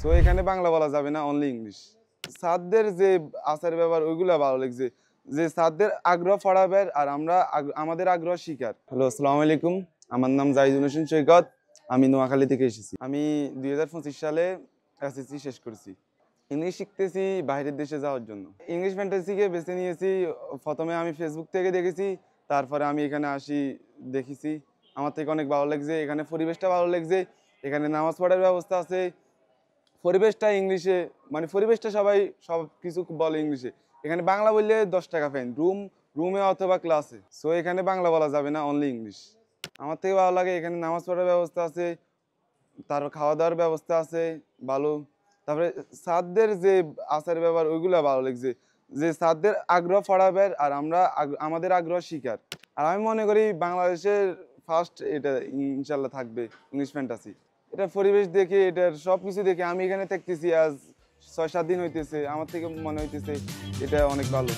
So এখানে বাংলা বলা যাবে না, অনলি ইংলিশ। স্যারদের যে আচার ব্যবহার ওইগুলো ভালো লাগছে, যে স্যারদের আগ্রহ পড়াবার আর আমরা আমাদের আগ্রহ শিকার। হ্যালো, আসসালামু আলাইকুম। আমার নাম জাহিদুল হোসেন সৈকত। আমি নোয়াখালী থেকে এসেছি। আমি 2025 সালে এসএসসি শেষ করেছি। ইংলিশ শিখতেছি বাইরের দেশে যাওয়ার জন্য। ইংলিশ ফ্যান্টাসিকে বেছে নিয়েছি। প্রথমে আমি ফেসবুক থেকে দেখেছি, তারপরে আমি এখানে আসি, দেখেছি। আমার থেকে অনেক ভালো লাগছে, এখানে পরিবেশটা ভালো লাগছে, এখানে নামাজ পড়ার ব্যবস্থা আছে, পরিবেশটা ইংলিশে, মানে পরিবেশটা সবাই সব কিছু বলে ইংলিশে। এখানে বাংলা বললে 10 টাকা ফাইন, রুমে অথবা ক্লাসে। সো এখানে বাংলা বলা যাবে না, অনলি ইংলিশ। আমার থেকে ভালো লাগে এখানে নামাজ পড়ার ব্যবস্থা আছে, তারপর খাওয়া দাওয়ার ব্যবস্থা আছে ভালো। তারপরে স্যারদের যে আচার ব্যবহার ওইগুলো ভালো লাগছে, যে স্যারদের আগ্রহ পড়াবার আর আমরা আমাদের আগ্রহ শিকার। আর আমি মনে করি বাংলাদেশের ফার্স্ট এটা ইনশাল্লাহ থাকবে ইংলিশ ফ্যান্টাসি। এটা পরিবেশ দেখে, এটার সব কিছু দেখে আমি এখানে থাকতেছি আজ 6-7 দিন হইতেছে, আমার থেকে মনে হইতেছে এটা অনেক ভালো।